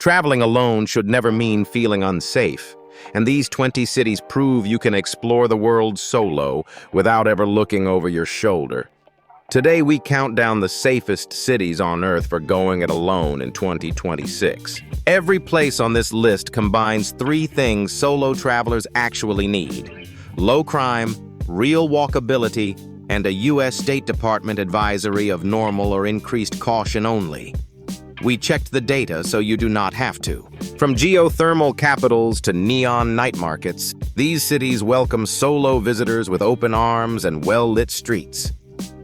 Traveling alone should never mean feeling unsafe, and these 20 cities prove you can explore the world solo without ever looking over your shoulder. Today we count down the safest cities on Earth for going it alone in 2026. Every place on this list combines three things solo travelers actually need: low crime, real walkability, and a U.S. State Department advisory of normal or increased caution only. We checked the data so you do not have to. From geothermal capitals to neon night markets, these cities welcome solo visitors with open arms and well-lit streets.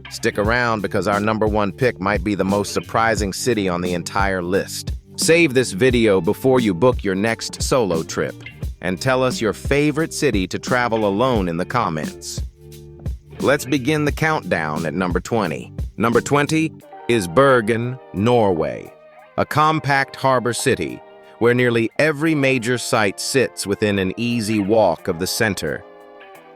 Stick around because our number one pick might be the most surprising city on the entire list. Save this video before you book your next solo trip, and tell us your favorite city to travel alone in the comments. Let's begin the countdown at number 20. Number 20 is Bergen, Norway, a compact harbor city where nearly every major site sits within an easy walk of the center.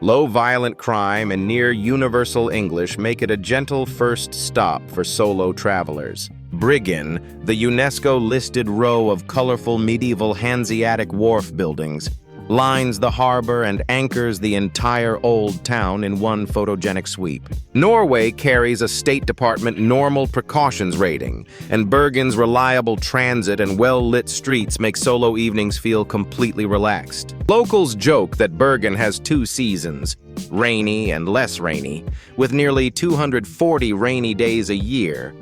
Low violent crime and near universal English make it a gentle first stop for solo travelers. Bergen, the UNESCO-listed row of colorful medieval Hanseatic wharf buildings, lines the harbor and anchors the entire old town in one photogenic sweep. Norway carries a State Department normal precautions rating, and Bergen's reliable transit and well-lit streets make solo evenings feel completely relaxed. Locals joke that Bergen has two seasons, rainy and less rainy, with nearly 240 rainy days a year.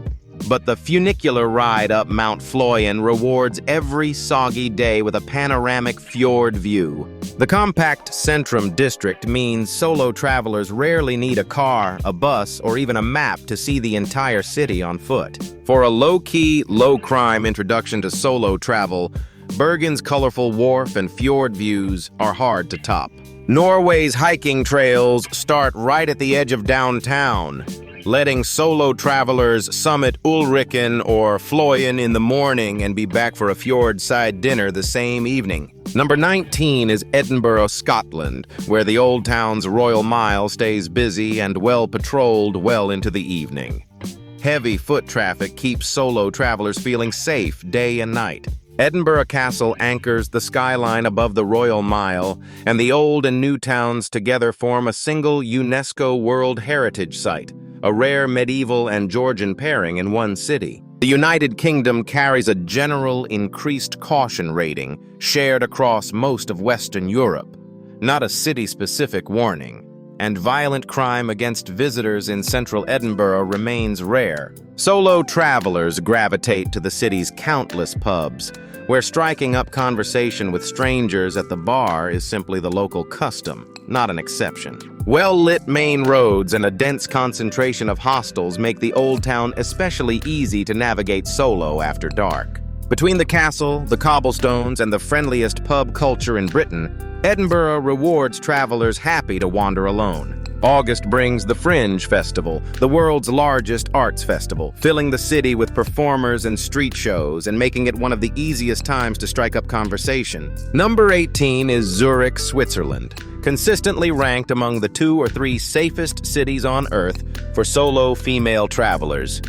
But the funicular ride up Mount Fløyen rewards every soggy day with a panoramic fjord view. The compact Centrum district means solo travelers rarely need a car, a bus, or even a map to see the entire city on foot. For a low-key, low-crime introduction to solo travel, Bergen's colorful wharf and fjord views are hard to top. Norway's hiking trails start right at the edge of downtown, letting solo travelers summit Ulriken or Fløyen in the morning and be back for a fjord-side dinner the same evening. Number 19 is Edinburgh, Scotland, where the old town's Royal Mile stays busy and well-patrolled well into the evening. Heavy foot traffic keeps solo travelers feeling safe day and night. Edinburgh Castle anchors the skyline above the Royal Mile, and the old and new towns together form a single UNESCO World Heritage Site, a rare medieval and Georgian pairing in one city. The United Kingdom carries a general increased caution rating shared across most of Western Europe, not a city-specific warning, and violent crime against visitors in central Edinburgh remains rare. Solo travelers gravitate to the city's countless pubs, where striking up conversation with strangers at the bar is simply the local custom, not an exception. Well-lit main roads and a dense concentration of hostels make the old town especially easy to navigate solo after dark. Between the castle, the cobblestones, and the friendliest pub culture in Britain, Edinburgh rewards travelers happy to wander alone. August brings the Fringe Festival, the world's largest arts festival, filling the city with performers and street shows and making it one of the easiest times to strike up conversation. Number 18 is Zurich, Switzerland, consistently ranked among the 2 or 3 safest cities on Earth for solo female travelers.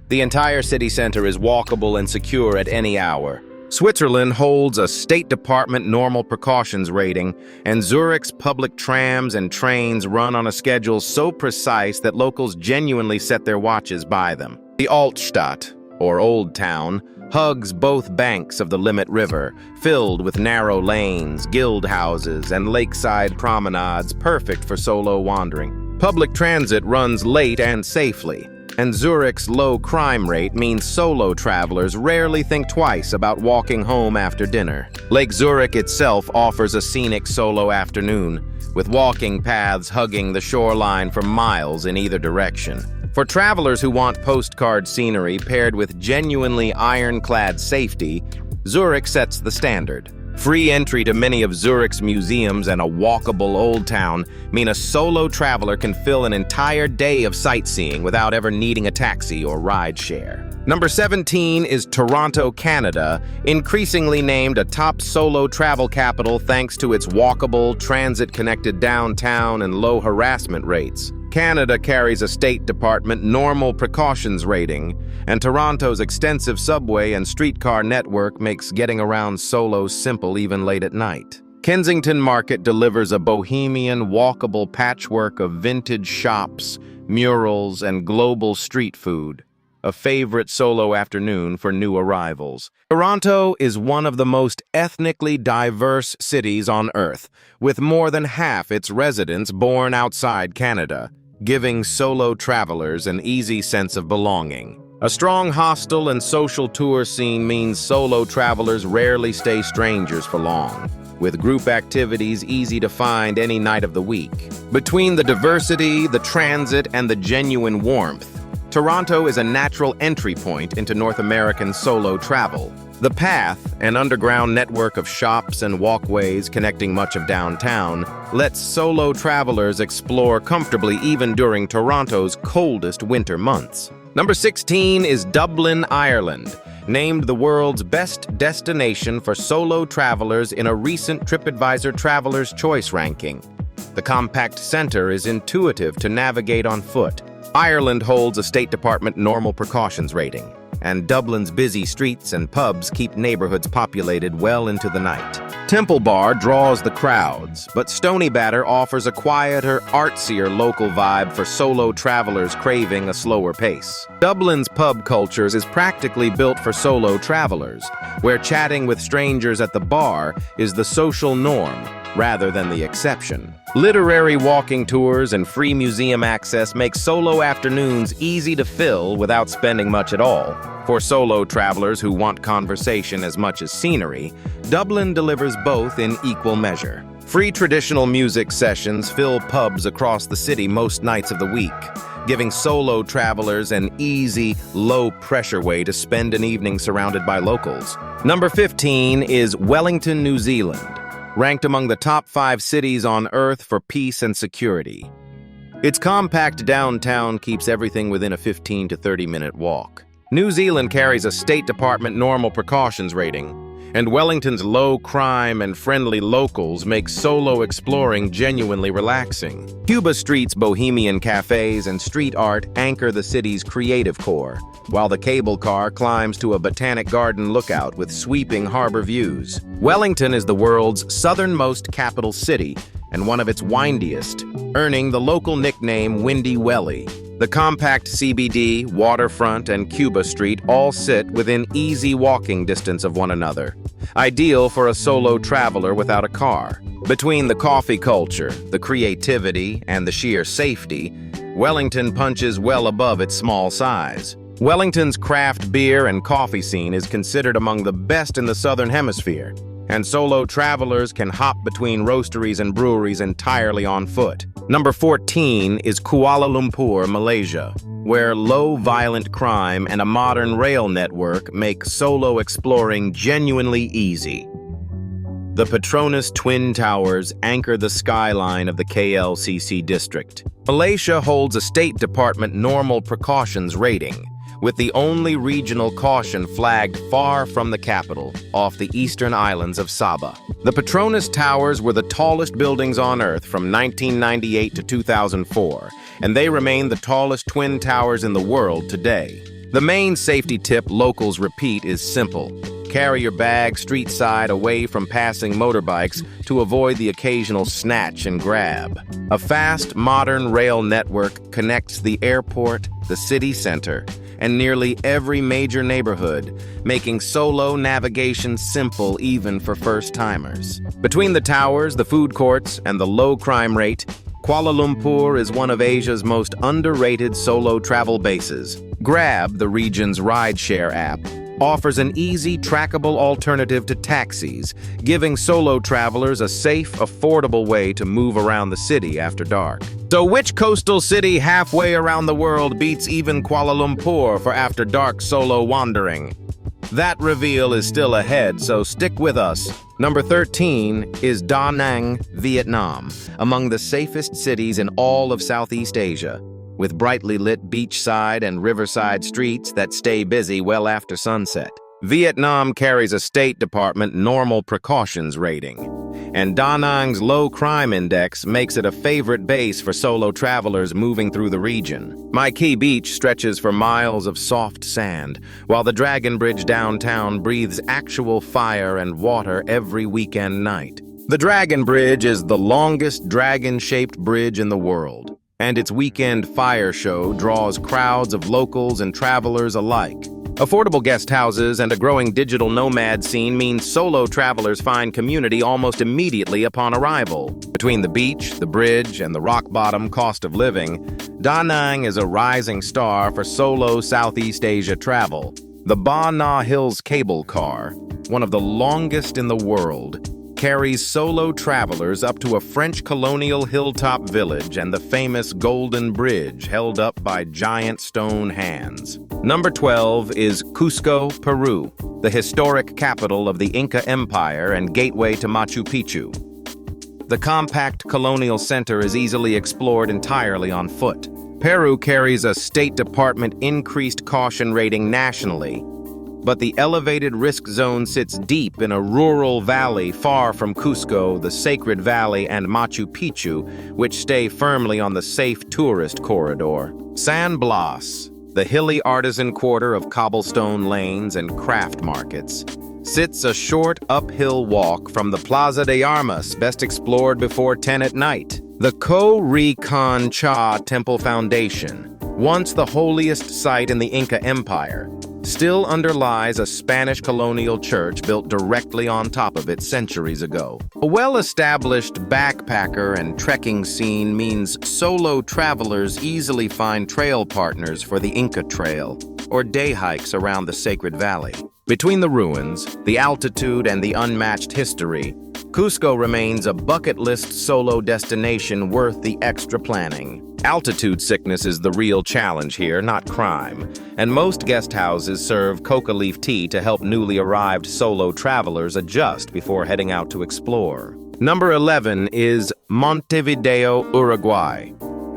The entire city center is walkable and secure at any hour. Switzerland holds a State Department normal precautions rating, and Zurich's public trams and trains run on a schedule so precise that locals genuinely set their watches by them. The Altstadt, or Old Town, hugs both banks of the Limmat River, filled with narrow lanes, guild houses, and lakeside promenades perfect for solo wandering. Public transit runs late and safely, and Zurich's low crime rate means solo travelers rarely think twice about walking home after dinner. Lake Zurich itself offers a scenic solo afternoon, with walking paths hugging the shoreline for miles in either direction. For travelers who want postcard scenery paired with genuinely ironclad safety, Zurich sets the standard. Free entry to many of Zurich's museums and a walkable old town mean a solo traveler can fill an entire day of sightseeing without ever needing a taxi or ride share. Number 17 is Toronto, Canada, increasingly named a top solo travel capital thanks to its walkable, transit-connected downtown and low harassment rates. Canada carries a State Department normal precautions rating, and Toronto's extensive subway and streetcar network makes getting around solo simple even late at night. Kensington Market delivers a bohemian, walkable patchwork of vintage shops, murals, and global street food, a favorite solo afternoon for new arrivals. Toronto is one of the most ethnically diverse cities on Earth, with more than half its residents born outside Canada, giving solo travelers an easy sense of belonging. A strong hostel and social tour scene means solo travelers rarely stay strangers for long, with group activities easy to find any night of the week. Between the diversity, the transit, and the genuine warmth, Toronto is a natural entry point into North American solo travel. The Path, an underground network of shops and walkways connecting much of downtown, lets solo travelers explore comfortably even during Toronto's coldest winter months. Number 16 is Dublin, Ireland, named the world's best destination for solo travelers in a recent TripAdvisor Traveler's Choice ranking. The compact center is intuitive to navigate on foot. Ireland holds a State Department normal precautions rating, and Dublin's busy streets and pubs keep neighborhoods populated well into the night. Temple Bar draws the crowds, but Stoneybatter offers a quieter, artsier local vibe for solo travelers craving a slower pace. Dublin's pub culture is practically built for solo travelers, where chatting with strangers at the bar is the social norm rather than the exception. Literary walking tours and free museum access make solo afternoons easy to fill without spending much at all. For solo travelers who want conversation as much as scenery, Dublin delivers both in equal measure. Free traditional music sessions fill pubs across the city most nights of the week, giving solo travelers an easy, low-pressure way to spend an evening surrounded by locals. Number 15 is Wellington, New Zealand, ranked among the top 5 cities on Earth for peace and security. Its compact downtown keeps everything within a 15 to 30-minute walk. New Zealand carries a State Department normal precautions rating, and Wellington's low crime and friendly locals make solo exploring genuinely relaxing. Cuba Street's bohemian cafes and street art anchor the city's creative core, while the cable car climbs to a botanic garden lookout with sweeping harbor views. Wellington is the world's southernmost capital city and one of its windiest, earning the local nickname Windy Welly. The compact CBD, waterfront, and Cuba Street all sit within easy walking distance of one another, ideal for a solo traveler without a car. Between the coffee culture, the creativity, and the sheer safety, Wellington punches well above its small size. Wellington's craft beer and coffee scene is considered among the best in the Southern Hemisphere, and solo travelers can hop between roasteries and breweries entirely on foot. Number 14 is Kuala Lumpur, Malaysia, where low violent crime and a modern rail network make solo exploring genuinely easy. The Petronas Twin Towers anchor the skyline of the KLCC district. Malaysia holds a State Department normal precautions rating, with the only regional caution flagged far from the capital, off the eastern islands of Sabah. The Petronas Towers were the tallest buildings on Earth from 1998 to 2004, and they remain the tallest twin towers in the world today. The main safety tip locals repeat is simple: carry your bag street side away from passing motorbikes to avoid the occasional snatch and grab. A fast, modern rail network connects the airport, the city center, and nearly every major neighborhood, making solo navigation simple even for first-timers. Between the towers, the food courts, and the low crime rate, Kuala Lumpur is one of Asia's most underrated solo travel bases. Grab, the region's rideshare app, offers an easy, trackable alternative to taxis, giving solo travelers a safe, affordable way to move around the city after dark. So which coastal city halfway around the world beats even Kuala Lumpur for after-dark solo wandering? That reveal is still ahead, so stick with us. Number 13 is Da Nang, Vietnam, among the safest cities in all of Southeast Asia, with brightly lit beachside and riverside streets that stay busy well after sunset. Vietnam carries a State Department normal precautions rating, and Da Nang's low crime index makes it a favorite base for solo travelers moving through the region. Mai Kea Beach stretches for miles of soft sand, while the Dragon Bridge downtown breathes actual fire and water every weekend night. The Dragon Bridge is the longest dragon-shaped bridge in the world, and its weekend fire show draws crowds of locals and travelers alike. Affordable guest houses and a growing digital nomad scene means solo travelers find community almost immediately upon arrival. Between the beach, the bridge, and the rock-bottom cost of living, Da Nang is a rising star for solo Southeast Asia travel. The Ba Na Hills cable car, one of the longest in the world, carries solo travelers up to a French colonial hilltop village and the famous Golden Bridge held up by giant stone hands. Number 12 is Cusco, Peru, the historic capital of the Inca Empire and gateway to Machu Picchu. The compact colonial center is easily explored entirely on foot. Peru carries a State Department increased caution rating nationally, but the elevated risk zone sits deep in a rural valley far from Cusco, the Sacred Valley, and Machu Picchu, which stay firmly on the safe tourist corridor. San Blas, the hilly artisan quarter of cobblestone lanes and craft markets, sits a short uphill walk from the Plaza de Armas, best explored before 10 at night. The Ko Ri-Kan Cha Temple Foundation, once the holiest site in the Inca Empire, still underlies a Spanish colonial church built directly on top of it centuries ago. A well-established backpacker and trekking scene means solo travelers easily find trail partners for the Inca Trail or day hikes around the Sacred Valley. Between the ruins, the altitude, and the unmatched history, Cusco remains a bucket list solo destination worth the extra planning. Altitude sickness is the real challenge here, not crime, and most guest houses serve coca leaf tea to help newly arrived solo travelers adjust before heading out to explore. Number 11 is Montevideo, Uruguay,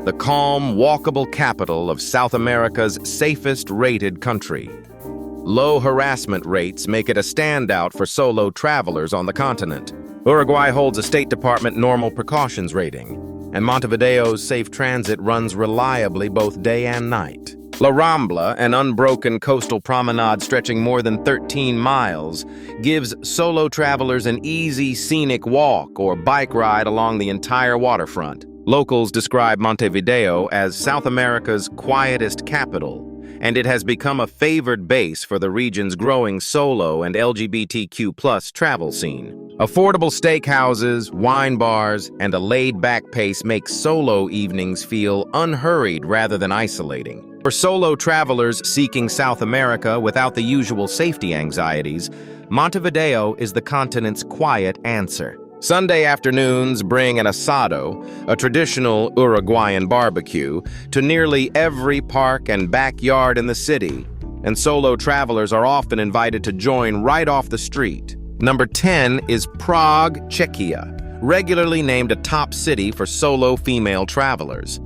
the calm, walkable capital of South America's safest rated country. Low harassment rates make it a standout for solo travelers on the continent. Uruguay holds a State Department normal precautions rating, and Montevideo's safe transit runs reliably both day and night. La Rambla, an unbroken coastal promenade stretching more than 13 miles, gives solo travelers an easy scenic walk or bike ride along the entire waterfront. Locals describe Montevideo as South America's quietest capital, and it has become a favored base for the region's growing solo and LGBTQ+ travel scene. Affordable steakhouses, wine bars, and a laid-back pace make solo evenings feel unhurried rather than isolating. For solo travelers seeking South America without the usual safety anxieties, Montevideo is the continent's quiet answer. Sunday afternoons bring an asado, a traditional Uruguayan barbecue, to nearly every park and backyard in the city, and solo travelers are often invited to join right off the street. Number 10 is Prague, Czechia, regularly named a top city for solo female travelers.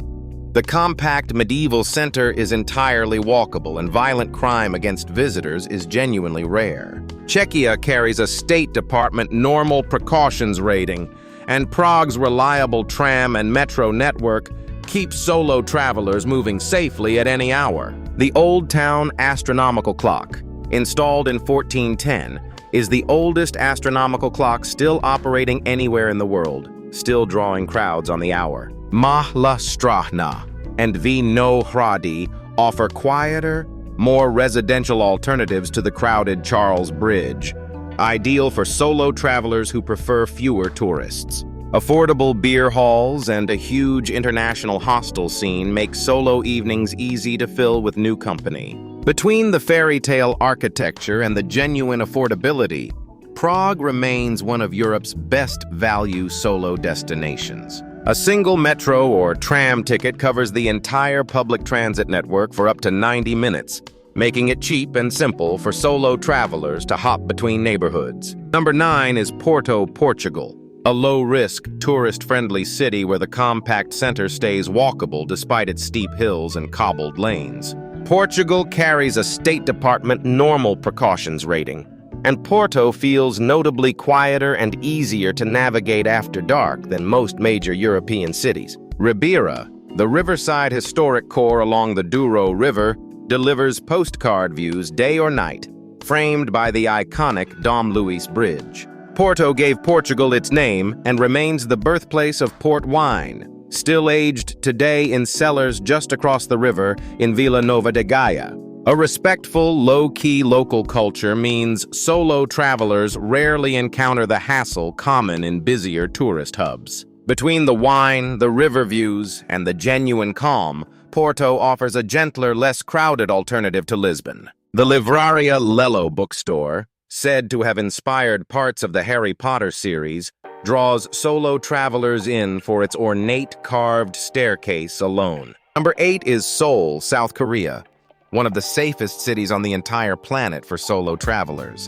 The compact medieval center is entirely walkable, and violent crime against visitors is genuinely rare. Czechia carries a State Department normal precautions rating, and Prague's reliable tram and metro network keeps solo travelers moving safely at any hour. The Old Town Astronomical Clock, installed in 1410, is the oldest astronomical clock still operating anywhere in the world, still drawing crowds on the hour. Mahla Strahna and Vino Hradi offer quieter, more residential alternatives to the crowded Charles Bridge, ideal for solo travelers who prefer fewer tourists. Affordable beer halls and a huge international hostel scene make solo evenings easy to fill with new company. Between the fairy tale architecture and the genuine affordability, Prague remains one of Europe's best value solo destinations. A single metro or tram ticket covers the entire public transit network for up to 90 minutes, making it cheap and simple for solo travelers to hop between neighborhoods. Number 9 is Porto, Portugal, a low-risk, tourist-friendly city where the compact center stays walkable despite its steep hills and cobbled lanes. Portugal carries a State Department normal precautions rating, and Porto feels notably quieter and easier to navigate after dark than most major European cities. Ribeira, the riverside historic core along the Douro River, delivers postcard views day or night, framed by the iconic Dom Luís Bridge. Porto gave Portugal its name and remains the birthplace of port wine, still aged today in cellars just across the river in Vila Nova de Gaia. A respectful, low-key local culture means solo travelers rarely encounter the hassle common in busier tourist hubs. Between the wine, the river views, and the genuine calm, Porto offers a gentler, less crowded alternative to Lisbon. The Livraria Lello bookstore, said to have inspired parts of the Harry Potter series, draws solo travelers in for its ornate carved staircase alone. Number 8 is Seoul, South Korea, one of the safest cities on the entire planet for solo travelers.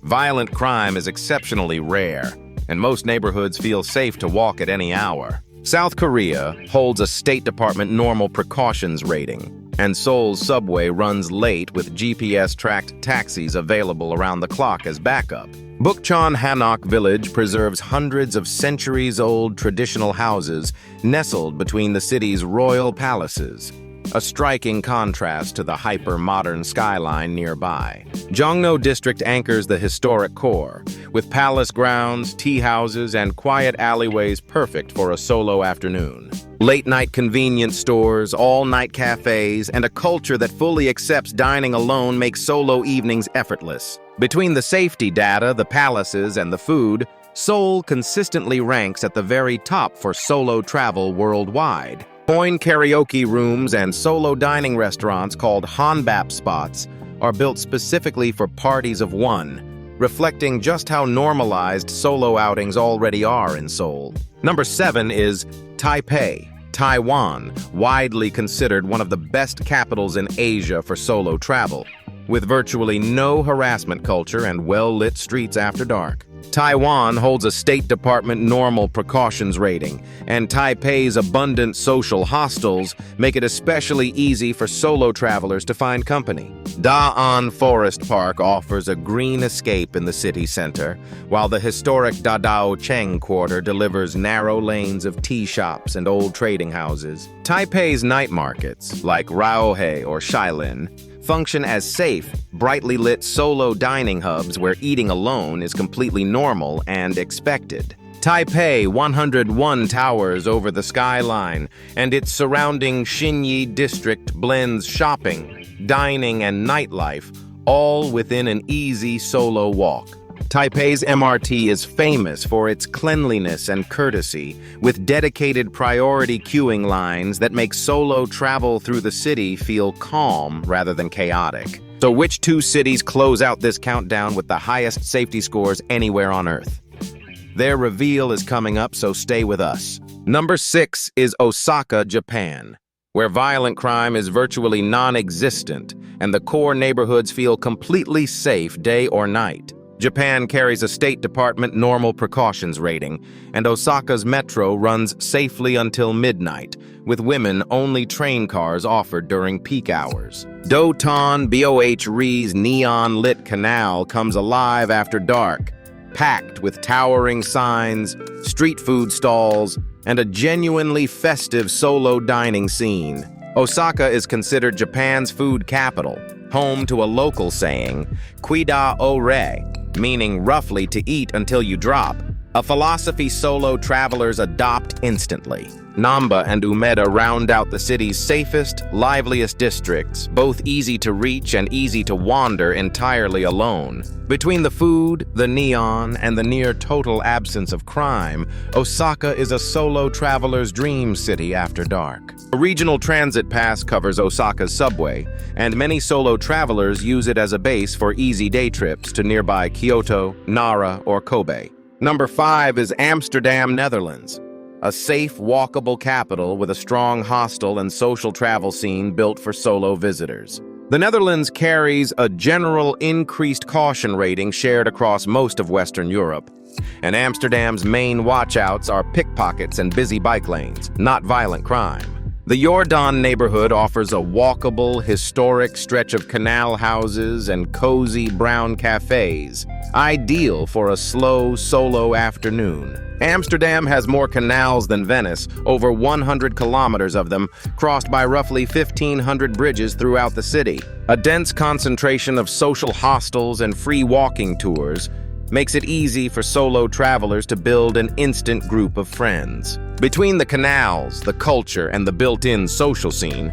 Violent crime is exceptionally rare, and most neighborhoods feel safe to walk at any hour. South Korea holds a State Department normal precautions rating, and Seoul's subway runs late with GPS-tracked taxis available around the clock as backup. Bukchon Hanok village preserves hundreds of centuries-old traditional houses nestled between the city's royal palaces, a striking contrast to the hyper-modern skyline nearby. Jongno District anchors the historic core, with palace grounds, tea houses, and quiet alleyways perfect for a solo afternoon. Late-night convenience stores, all-night cafes, and a culture that fully accepts dining alone make solo evenings effortless. Between the safety data, the palaces, and the food, Seoul consistently ranks at the very top for solo travel worldwide. Coin karaoke rooms and solo dining restaurants called hanbap spots are built specifically for parties of one, reflecting just how normalized solo outings already are in Seoul. Number 7 is Taipei, Taiwan, widely considered one of the best capitals in Asia for solo travel, with virtually no harassment culture and well-lit streets after dark. Taiwan holds a State Department normal precautions rating, and Taipei's abundant social hostels make it especially easy for solo travelers to find company. Da'an Forest Park offers a green escape in the city center, while the historic Dadao Cheng Quarter delivers narrow lanes of tea shops and old trading houses. Taipei's night markets, like Raohe or Shailin, function as safe, brightly lit solo dining hubs where eating alone is completely normal and expected. Taipei 101 towers over the skyline, and its surrounding Xinyi district blends shopping, dining, and nightlife, all within an easy solo walk. Taipei's MRT is famous for its cleanliness and courtesy, with dedicated priority queuing lines that make solo travel through the city feel calm rather than chaotic. So which two cities close out this countdown with the highest safety scores anywhere on Earth? Their reveal is coming up, so stay with us. Number 6 is Osaka, Japan, where violent crime is virtually non-existent and the core neighborhoods feel completely safe day or night. Japan carries a State Department normal precautions rating, and Osaka's metro runs safely until midnight, with women-only train cars offered during peak hours. Doton BOH-RI's neon-lit canal comes alive after dark, packed with towering signs, street food stalls, and a genuinely festive solo dining scene. Osaka is considered Japan's food capital, home to a local saying, "Kuida ore," meaning roughly to eat until you drop, a philosophy solo travelers adopt instantly. Namba and Umeda round out the city's safest, liveliest districts, both easy to reach and easy to wander entirely alone. Between the food, the neon, and the near-total absence of crime, Osaka is a solo traveler's dream city after dark. A regional transit pass covers Osaka's subway, and many solo travelers use it as a base for easy day trips to nearby Kyoto, Nara, or Kobe. Number 5 is Amsterdam, Netherlands, a safe, walkable capital with a strong hostel and social travel scene built for solo visitors. The Netherlands carries a general increased caution rating shared across most of Western Europe, and Amsterdam's main watchouts are pickpockets and busy bike lanes, not violent crime. The Jordan neighborhood offers a walkable, historic stretch of canal houses and cozy brown cafes, ideal for a slow, solo afternoon. Amsterdam has more canals than Venice, over 100 kilometers of them, crossed by roughly 1,500 bridges throughout the city. A dense concentration of social hostels and free walking tours makes it easy for solo travelers to build an instant group of friends. Between the canals, the culture, and the built-in social scene,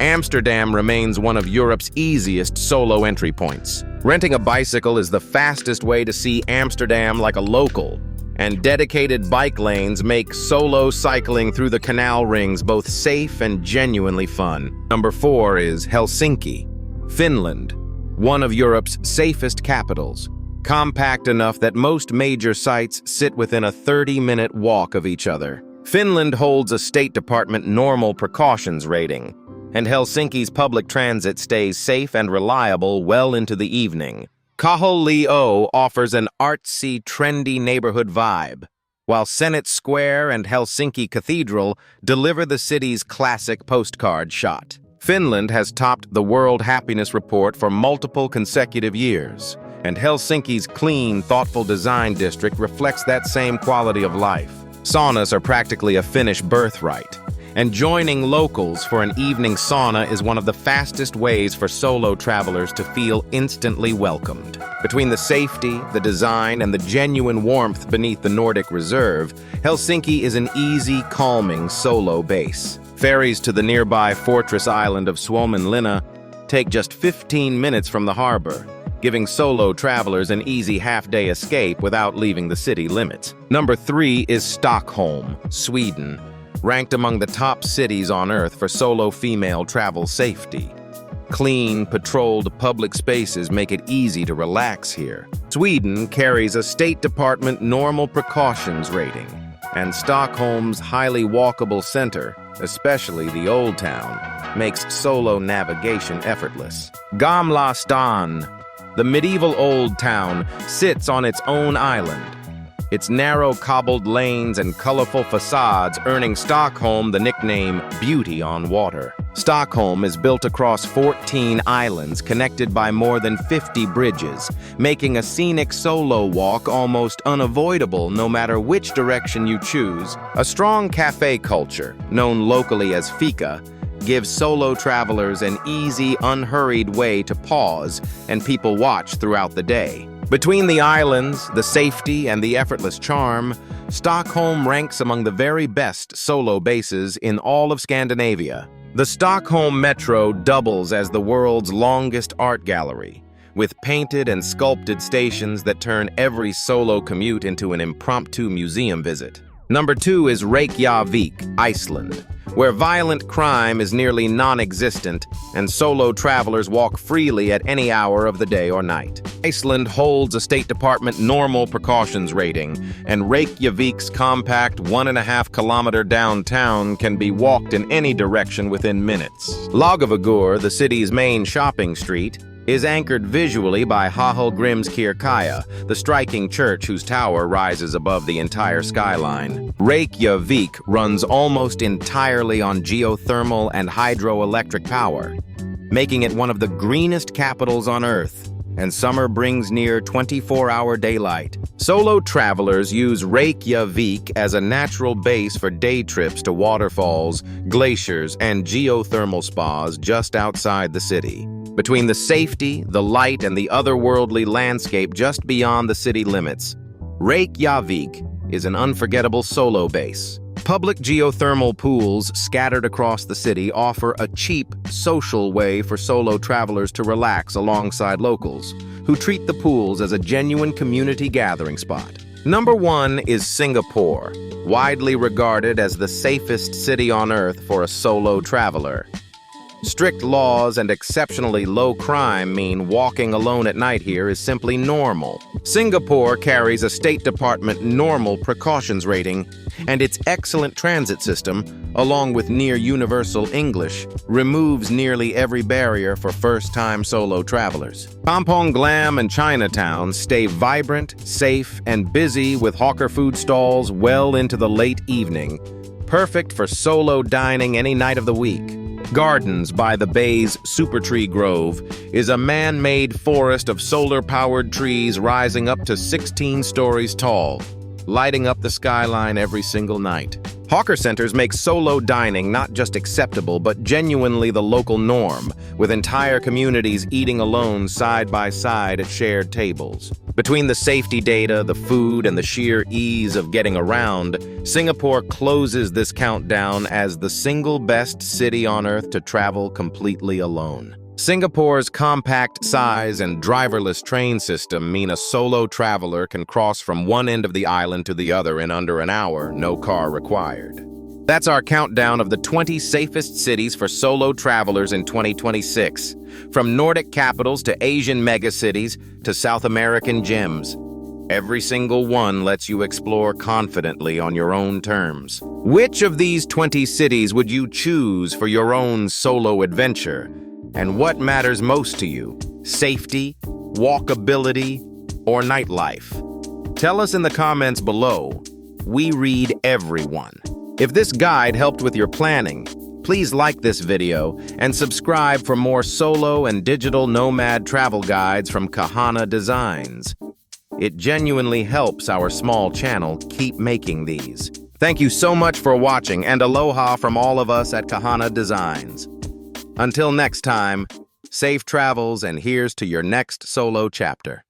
Amsterdam remains one of Europe's easiest solo entry points. Renting a bicycle is the fastest way to see Amsterdam like a local, and dedicated bike lanes make solo cycling through the canal rings both safe and genuinely fun. Number 4 is Helsinki, Finland, one of Europe's safest capitals. Compact enough that most major sites sit within a 30-minute walk of each other. Finland holds a State Department normal precautions rating, and Helsinki's public transit stays safe and reliable well into the evening. Kahana offers an artsy, trendy neighborhood vibe, while Senate Square and Helsinki Cathedral deliver the city's classic postcard shot. Finland has topped the World Happiness Report for multiple consecutive years, and Helsinki's clean, thoughtful design district reflects that same quality of life. Saunas are practically a Finnish birthright, and joining locals for an evening sauna is one of the fastest ways for solo travelers to feel instantly welcomed. Between the safety, the design, and the genuine warmth beneath the Nordic Reserve, Helsinki is an easy, calming solo base. Ferries to the nearby fortress island of Suomenlinna take just 15 minutes from the harbor, giving solo travelers an easy half-day escape without leaving the city limits. Number 3 is Stockholm, Sweden, ranked among the top cities on Earth for solo female travel safety. Clean, patrolled public spaces make it easy to relax here. Sweden carries a State Department normal precautions rating, and Stockholm's highly walkable center, especially the Old Town, makes solo navigation effortless. Gamla stan, the medieval Old Town, sits on its own island, its narrow cobbled lanes and colorful facades earning Stockholm the nickname Beauty on Water. Stockholm is built across 14 islands connected by more than 50 bridges, making a scenic solo walk almost unavoidable no matter which direction you choose. A strong cafe culture, known locally as fika, gives solo travelers an easy, unhurried way to pause and people watch throughout the day. Between the islands, the safety, and the effortless charm, Stockholm ranks among the very best solo bases in all of Scandinavia. The Stockholm Metro doubles as the world's longest art gallery, with painted and sculpted stations that turn every solo commute into an impromptu museum visit. Number 2 is Reykjavik, Iceland, where violent crime is nearly non-existent and solo travelers walk freely at any hour of the day or night. Iceland holds a State Department normal precautions rating, and Reykjavik's compact 1.5-kilometer downtown can be walked in any direction within minutes. Laugaveggur, the city's main shopping street, is anchored visually by Hallgrímskirkja, the striking church whose tower rises above the entire skyline. Reykjavik runs almost entirely on geothermal and hydroelectric power, making it one of the greenest capitals on Earth, and summer brings near 24-hour daylight. Solo travelers use Reykjavik as a natural base for day trips to waterfalls, glaciers, and geothermal spas just outside the city. Between the safety, the light, and the otherworldly landscape just beyond the city limits, Reykjavik is an unforgettable solo base. Public geothermal pools scattered across the city offer a cheap, social way for solo travelers to relax alongside locals, who treat the pools as a genuine community gathering spot. Number 1 is Singapore, widely regarded as the safest city on Earth for a solo traveler. Strict laws and exceptionally low crime mean walking alone at night here is simply normal. Singapore carries a State Department normal precautions rating, and its excellent transit system, along with near-universal English, removes nearly every barrier for first-time solo travelers. Kampong Glam and Chinatown stay vibrant, safe, and busy with hawker food stalls well into the late evening, perfect for solo dining any night of the week. Gardens by the Bay's Super Tree Grove is a man-made forest of solar-powered trees rising up to 16 stories tall, lighting up the skyline every single night. Hawker centers make solo dining not just acceptable, but genuinely the local norm, with entire communities eating alone side by side at shared tables. Between the safety data, the food, and the sheer ease of getting around, Singapore closes this countdown as the single best city on Earth to travel completely alone. Singapore's compact size and driverless train system mean a solo traveler can cross from one end of the island to the other in under an hour, no car required. That's our countdown of the 20 safest cities for solo travelers in 2026, from Nordic capitals to Asian megacities to South American gems. Every single one lets you explore confidently on your own terms. Which of these 20 cities would you choose for your own solo adventure? And what matters most to you? Safety, walkability, or nightlife? Tell us in the comments below. We read everyone. If this guide helped with your planning, please like this video and subscribe for more solo and digital nomad travel guides from Kahana Designs. It genuinely helps our small channel keep making these. Thank you so much for watching, and aloha from all of us at Kahana Designs. Until next time, safe travels, and here's to your next solo chapter.